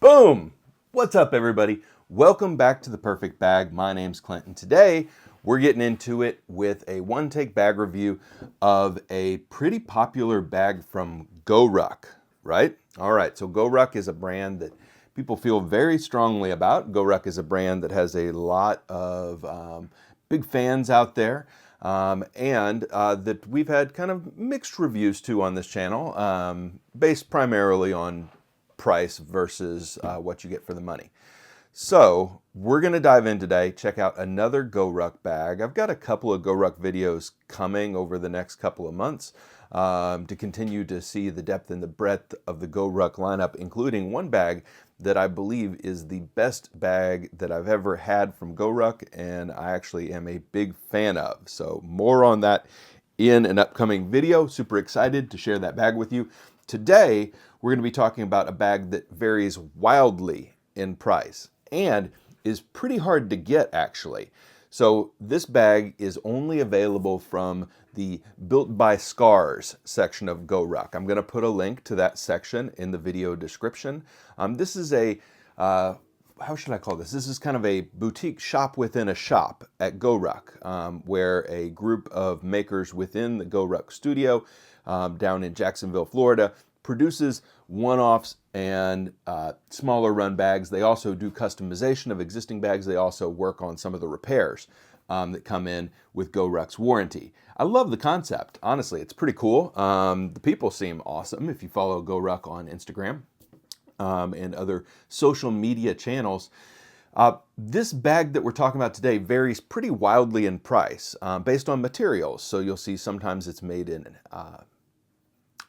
Boom! What's up, everybody? Welcome back to The Perfect Bag. My name's Clint, and today we're getting into it with a one-take bag review of a pretty popular bag from GoRuck, right? All right, so GoRuck is a brand that people feel very strongly about. GoRuck is a brand that has a lot of big fans out there. That we've had kind of mixed reviews too on this channel, based primarily on price versus what you get for the money. So we're going to dive in today, check out another GoRuck bag. I've got a couple of GoRuck videos coming over the next couple of months to continue to see the depth and the breadth of the GoRuck lineup, including one bag that I believe is the best bag that I've ever had from GoRuck, and I actually am a big fan of. So more on that in an upcoming video. Super excited to share that bag with you. Today, we're going to be talking about a bag that varies wildly in price and is pretty hard to get, actually. So this bag is only available from the Built by Scars section of GoRuck. I'm going to put a link to that section in the video description. This is a, how should I call this? This is kind of a boutique shop within a shop at GoRuck, where a group of makers within the GoRuck studio down in Jacksonville, Florida, produces one-offs and smaller run bags. They also do customization of existing bags. They also work on some of the repairs that come in with GoRuck's warranty. I love the concept. Honestly, it's pretty cool. The people seem awesome if you follow GoRuck on Instagram and other social media channels. This bag that we're talking about today varies pretty wildly in price based on materials. So you'll see sometimes it's made in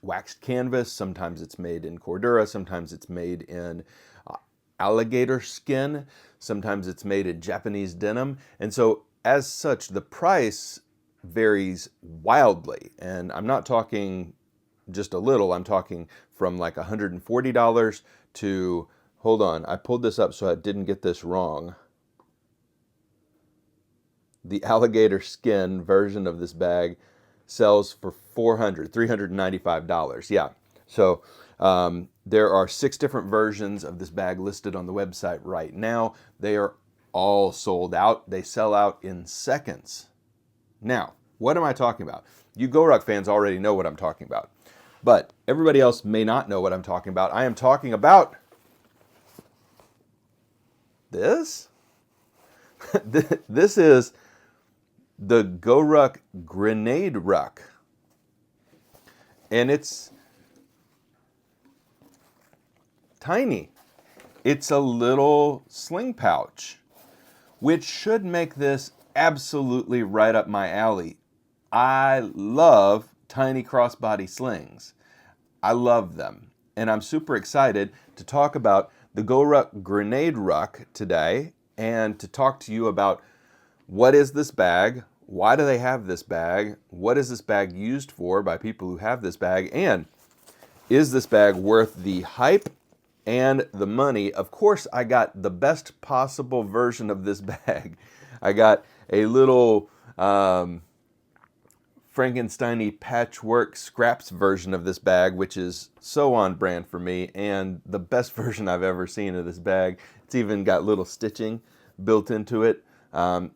waxed canvas, sometimes it's made in Cordura, sometimes it's made in alligator skin, sometimes it's made in Japanese denim. And so as such, the price varies wildly. And I'm not talking just a little, I'm talking from like $140 to, hold on, I pulled this up so I didn't get this wrong. The alligator skin version of this bag sells for $395. Yeah. So there are 6 different versions of this bag listed on the website right now. They are all sold out. They sell out in seconds. Now, what am I talking about? You GoRuck fans already know what I'm talking about, but everybody else may not know what I'm talking about. I am talking about this. This is the GoRuck Grenade Ruck. And it's tiny. It's a little sling pouch, which should make this absolutely right up my alley. I love tiny crossbody slings. I love them. And I'm super excited to talk about the GoRuck Grenade Ruck today and to talk to you about what is this bag, why do they have this bag, what is this bag used for by people who have this bag, and is this bag worth the hype and the money? Of course, I got the best possible version of this bag. I got a little Frankenstein-y patchwork scraps version of this bag, which is so on brand for me, and the best version I've ever seen of this bag. It's even got little stitching built into it.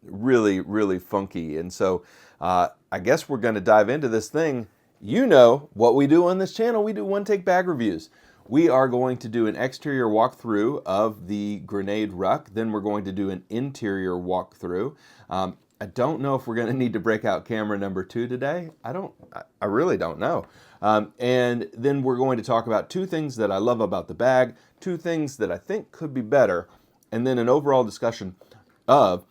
Really, really funky. And so I guess we're going to dive into this thing. You know what we do on this channel. We do one-take bag reviews. We are going to do an exterior walkthrough of the Grenade Ruck. Then we're going to do an interior walkthrough. I don't know if we're going to need to break out camera number 2 today. I really don't know. And then we're going to talk about 2 things that I love about the bag, 2 things that I think could be better, and then an overall discussion of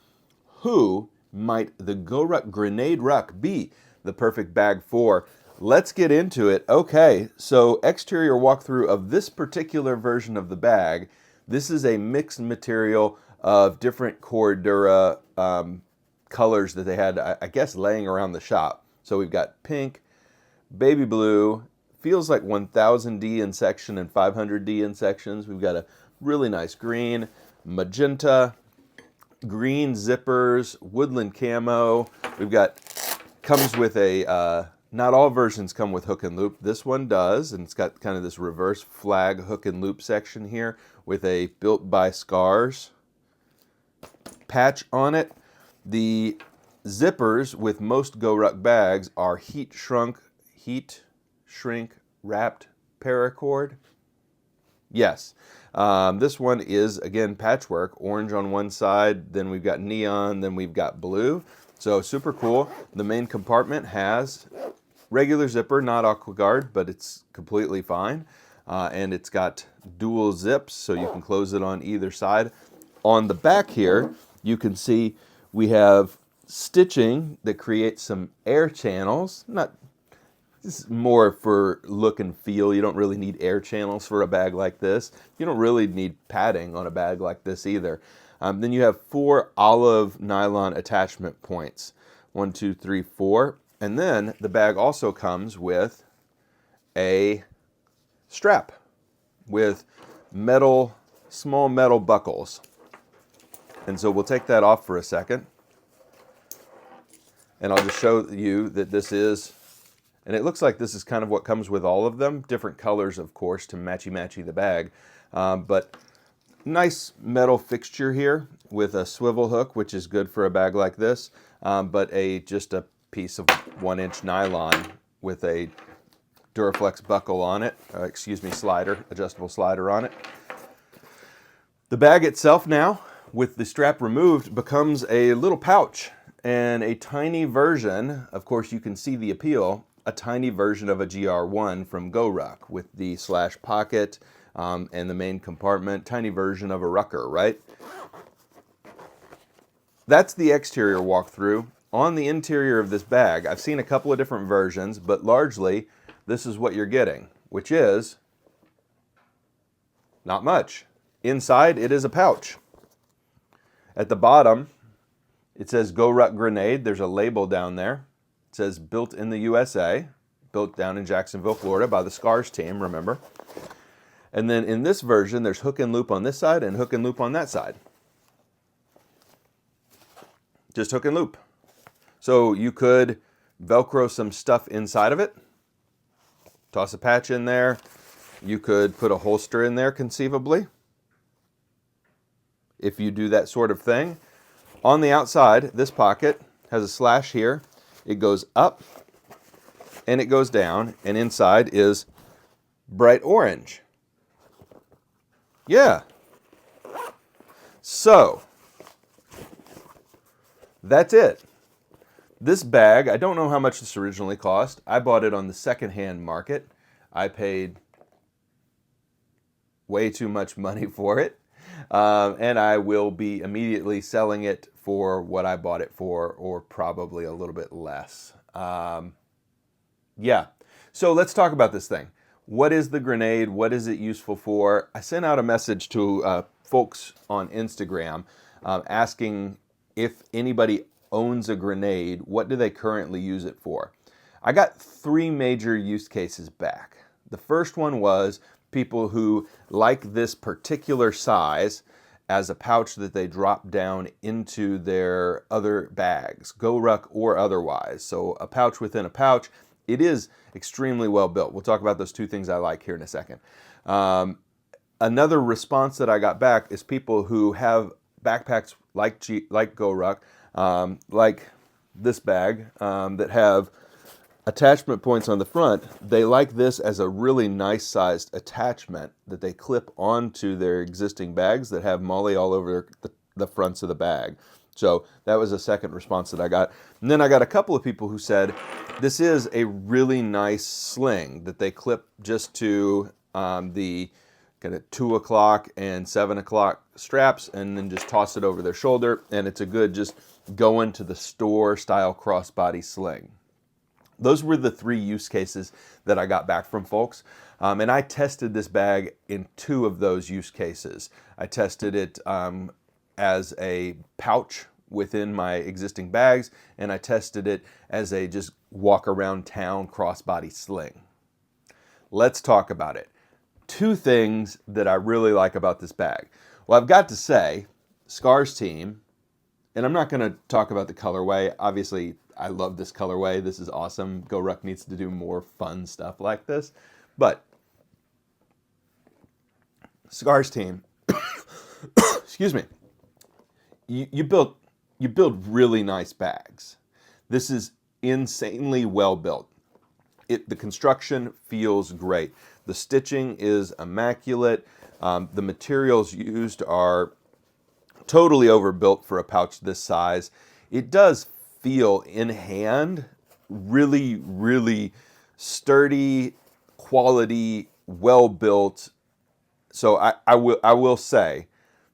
who might the GoRuck Grenade Ruck be the perfect bag for. Let's get into it. Okay, so exterior walkthrough of this particular version of the bag. This is a mixed material of different Cordura colors that they had, I guess, laying around the shop. So we've got pink, baby blue, feels like 1000D in section and 500D in sections. We've got a really nice green, magenta, green zippers, woodland camo. We've got, comes with a Not all versions come with hook and loop. This one does, and it's got kind of this reverse flag hook and loop section here with a built by Scars patch on it. The zippers with most GoRuck bags are heat shrink wrapped paracord. Yes. This one is, again, patchwork. Orange on one side, then we've got neon, then we've got blue. So super cool. The main compartment has regular zipper, not AquaGuard, but it's completely fine. And it's got dual zips, so you can close it on either side. On the back here, you can see we have stitching that creates some air channels. This is more for look and feel. You don't really need air channels for a bag like this. You don't really need padding on a bag like this either. Then you have 4 olive nylon attachment points. 1, 2, 3, 4. And then the bag also comes with a strap with small metal buckles. And so we'll take that off for a second. And I'll just show you that this is, and it looks like this is kind of what comes with all of them. Different colors, of course, to matchy-matchy the bag. But nice metal fixture here with a swivel hook, which is good for a bag like this. But just a piece of 1-inch nylon with a Duraflex buckle on it. Adjustable slider on it. The bag itself now, with the strap removed, becomes a little pouch and a tiny version. Of course, you can see the appeal. A tiny version of a GR1 from GoRuck with the slash pocket and the main compartment. Tiny version of a Rucker, right? That's the exterior walkthrough. On the interior of this bag, I've seen a couple of different versions, but largely this is what you're getting, which is not much. Inside, it is a pouch. At the bottom, it says GoRuck Grenade. There's a label down there. It says built in the USA, built down in Jacksonville, Florida by the Scars team, remember? And then in this version, there's hook and loop on this side and hook and loop on that side. Just hook and loop. So you could Velcro some stuff inside of it, toss a patch in there. You could put a holster in there conceivably, if you do that sort of thing. On the outside, this pocket has a slash here. It goes up and it goes down, and inside is bright orange. Yeah. So, that's it. This bag, I don't know how much this originally cost. I bought it on the secondhand market. I paid way too much money for it. And I will be immediately selling it for what I bought it for, or probably a little bit less. Yeah, so let's talk about this thing. What is the grenade? What is it useful for? I sent out a message to folks on Instagram asking if anybody owns a grenade, what do they currently use it for? I got 3 major use cases back. The first one was people who like this particular size as a pouch that they drop down into their other bags, GoRuck or otherwise. So a pouch within a pouch. It is extremely well built. We'll talk about those 2 things I like here in a second. Another response that I got back is people who have backpacks like GoRuck, like this bag, that have attachment points on the front. They like this as a really nice sized attachment that they clip onto their existing bags that have MOLLE all over the fronts of the bag. So that was a second response that I got. And then I got a couple of people who said this is a really nice sling that they clip just to the kind of 2 o'clock and 7 o'clock straps, and then just toss it over their shoulder. And it's a good just go into the store style crossbody sling. Those were the 3 use cases that I got back from folks. And I tested this bag in 2 of those use cases. I tested it as a pouch within my existing bags, and I tested it as a just walk around town crossbody sling. Let's talk about it. 2 things that I really like about this bag. Well, I've got to say, Scars team, and I'm not going to talk about the colorway. Obviously, I love this colorway. This is awesome. GoRuck needs to do more fun stuff like this. But Cigars team, excuse me, you build really nice bags. This is insanely well built. The construction feels great. The stitching is immaculate. The materials used are totally overbuilt for a pouch this size. It does feel in hand really, really sturdy, quality, well built. So I will say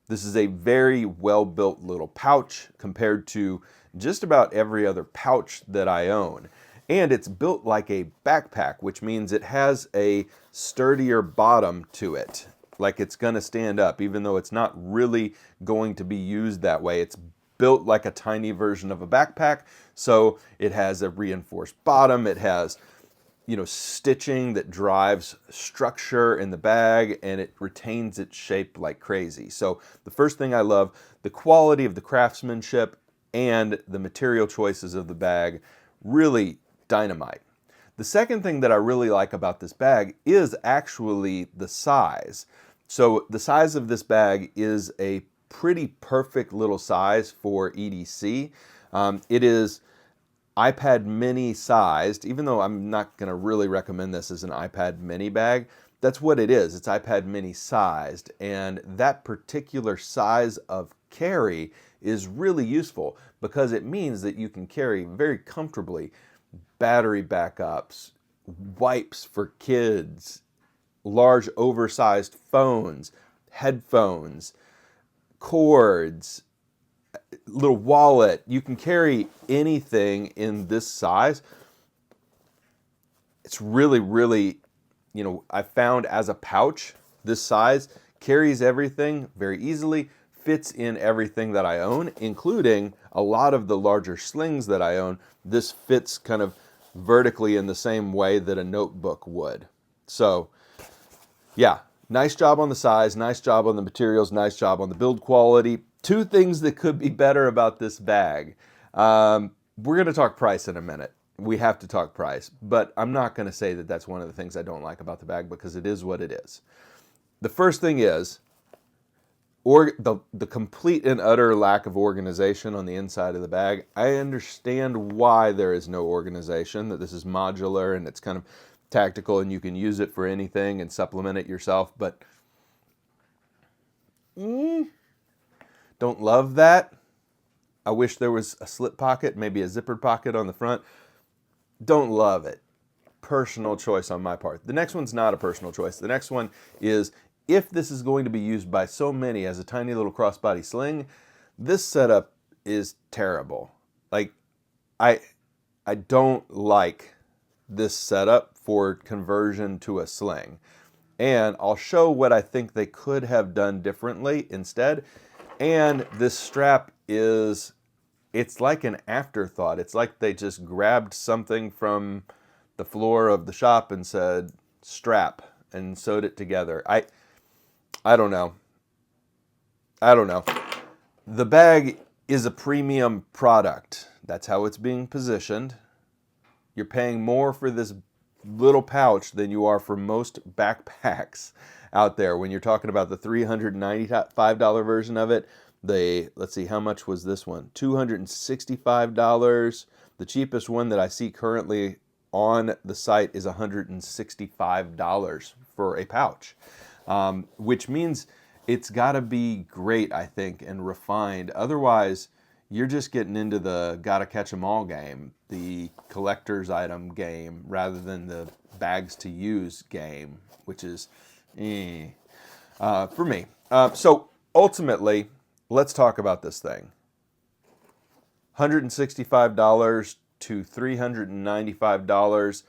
this is a very well built little pouch compared to just about every other pouch that I own. And it's built like a backpack, which means it has a sturdier bottom to it. Like it's going to stand up, even though it's not really going to be used that way. It's built like a tiny version of a backpack. So it has a reinforced bottom. It has, stitching that drives structure in the bag, and it retains its shape like crazy. So the first thing I love, the quality of the craftsmanship and the material choices of the bag, really dynamite. The second thing that I really like about this bag is actually the size. So the size of this bag is a pretty perfect little size for EDC. It is iPad mini sized, even though I'm not going to really recommend this as an iPad mini bag. That's what it is. It's iPad mini sized, and that particular size of carry is really useful because it means that you can carry very comfortably battery backups, wipes for kids, large oversized phones, headphones, cords, little wallet. You can carry anything in this size. It's really, really, I found as a pouch, this size carries everything very easily, fits in everything that I own, including a lot of the larger slings that I own. This fits kind of vertically in the same way that a notebook would. So yeah, nice job on the size, nice job on the materials, nice job on the build quality. Two things that could be better about this bag. We're going to talk price in a minute. We have to talk price, but I'm not going to say that that's one of the things I don't like about the bag because it is what it is. The first thing is the complete and utter lack of organization on the inside of the bag. I understand why there is no organization, that this is modular and it's kind of tactical and you can use it for anything and supplement it yourself, but don't love that. I wish there was a slip pocket, maybe a zippered pocket on the front. Don't love it. Personal choice on my part. The next one's not a personal choice. The next one is, if this is going to be used by so many as a tiny little crossbody sling, this setup is terrible. Like, I don't like this setup for conversion to a sling. And I'll show what I think they could have done differently instead. And this strap it's like an afterthought. It's like they just grabbed something from the floor of the shop and said, strap, and sewed it together. I don't know. The bag is a premium product. That's how it's being positioned. You're paying more for this little pouch than you are for most backpacks out there. When you're talking about the $395 version of it, let's see, how much was this one? $265. The cheapest one that I see currently on the site is $165 for a pouch, which means it's got to be great, I think, and refined. Otherwise, you're just getting into the gotta catch 'em all game, the collector's item game, rather than the bags to use game, which is for me. So ultimately, let's talk about this thing. $165 to $395.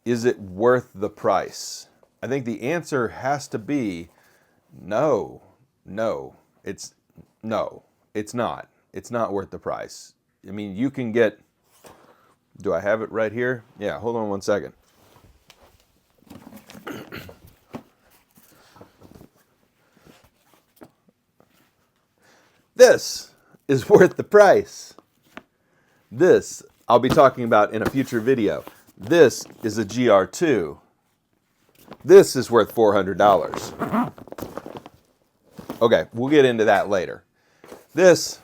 Is it worth the price? I think the answer has to be no. It's not. It's not worth the price. I mean, you can get, do I have it right here? Yeah, hold on one second. This is worth the price. This I'll be talking about in a future video. This is a GR2. This is worth $400. Okay, we'll get into that later. This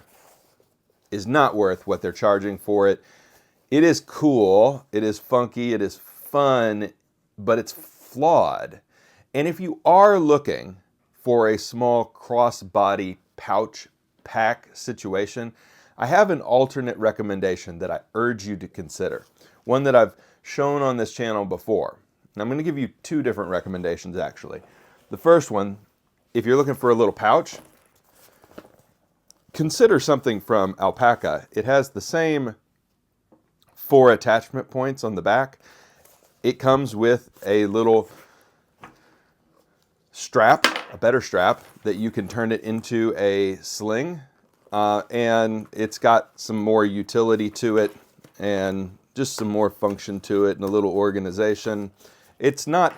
is not worth what they're charging for it. It is cool, it is funky, it is fun, but it's flawed. And if you are looking for a small crossbody pouch pack situation, I have an alternate recommendation that I urge you to consider. One that I've shown on this channel before. And I'm going to give you two different recommendations actually. The first one, if you're looking for a little pouch, consider something from Alpaca. It has the same 4 attachment points on the back. It comes with a little strap, a better strap, that you can turn it into a sling. And it's got some more utility to it and just some more function to it and a little organization. It's not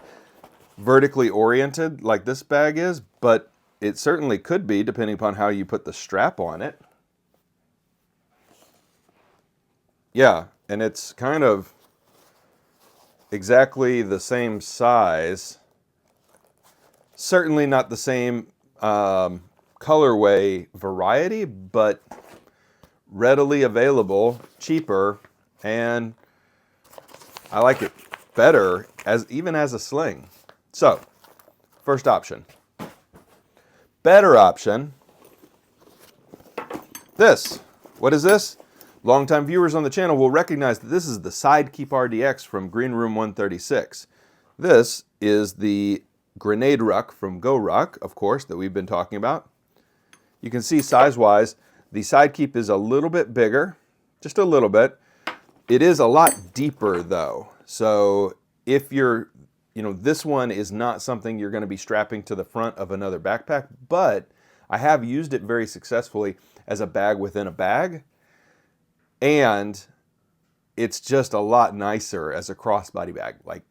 vertically oriented like this bag is, but it certainly could be depending upon how you put the strap on it. Yeah, and it's kind of exactly the same size. Certainly not the same colorway variety, but readily available, cheaper, and I like it better even as a sling. So, first option. Better option, this. What is this? Longtime viewers on the channel will recognize that this is the Sidekeep RDX from Green Room 136. This is the Grenade Ruck from GoRuck, of course, that we've been talking about. You can see size-wise, the Sidekeep is a little bit bigger, just a little bit. It is a lot deeper though. So if you're, this one is not something you're going to be strapping to the front of another backpack, but I have used it very successfully as a bag within a bag. And it's just a lot nicer as a crossbody bag, like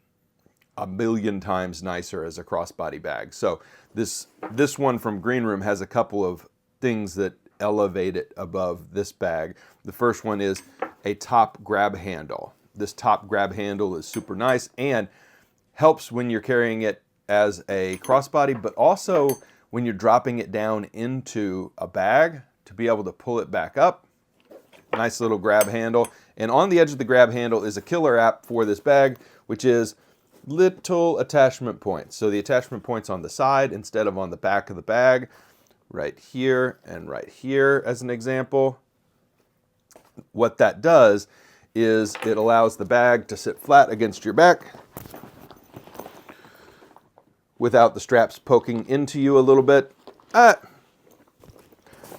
a million times nicer as a crossbody bag. So this one from Green Room has a couple of things that elevate it above this bag. The first one is a top grab handle. This top grab handle is super nice and helps when you're carrying it as a crossbody, but also when you're dropping it down into a bag to be able to pull it back up. Nice little grab handle. And on the edge of the grab handle is a killer app for this bag, which is little attachment points. So the attachment points on the side instead of on the back of the bag, right here and right here as an example. What that does is it allows the bag to sit flat against your back without the straps poking into you a little bit.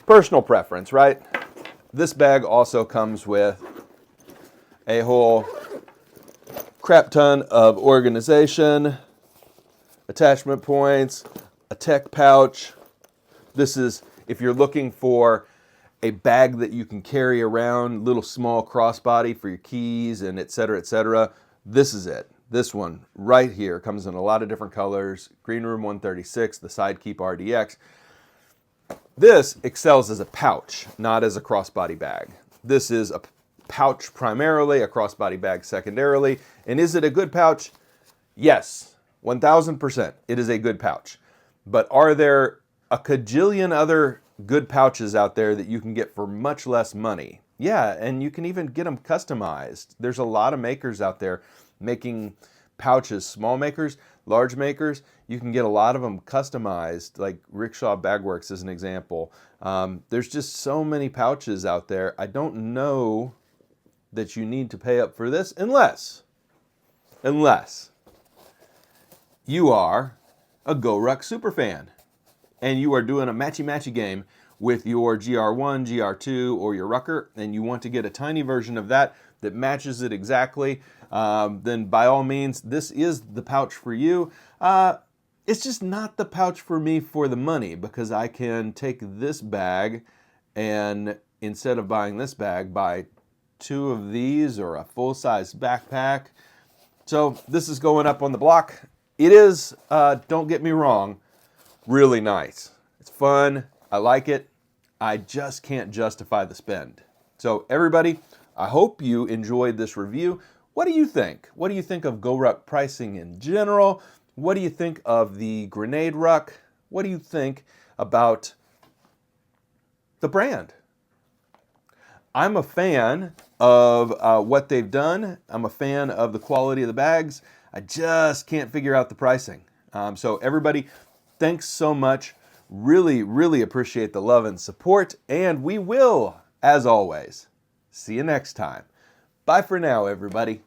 Personal preference, right? This bag also comes with a whole crap ton of organization, attachment points, a tech pouch. This is, if you're looking for a bag that you can carry around, little small crossbody for your keys and et cetera, this is it. This one right here comes in a lot of different colors. Green Room 136, the Sidekeep RDX. This excels as a pouch, not as a crossbody bag. This is a pouch primarily, a crossbody bag secondarily. And is it a good pouch? Yes, 1000%. It is a good pouch. But are there a cajillion other good pouches out there that you can get for much less money? Yeah, and you can even get them customized. There's a lot of makers out there making pouches, small makers, large makers. You can get a lot of them customized, like Rickshaw Bagworks is an example. There's just so many pouches out there. I don't know that you need to pay up for this unless you are a GoRuck superfan and you are doing a matchy-matchy game with your GR1, GR2, or your Rucker, and you want to get a tiny version of that that matches it exactly, then by all means, this is the pouch for you. It's just not the pouch for me for the money, because I can take this bag and instead of buying this bag, buy 2 of these or a full-size backpack. So this is going up on the block. It is, don't get me wrong, really nice. It's fun. I like it. I just can't justify the spend. So everybody, I hope you enjoyed this review. What do you think? What do you think of GoRuck pricing in general? What do you think of the grenade ruck? What do you think about the brand? I'm a fan of what they've done. I'm a fan of the quality of the bags. I just can't figure out the pricing. So everybody, thanks so much. Really, really appreciate the love and support. And we will, as always, see you next time. Bye for now, everybody.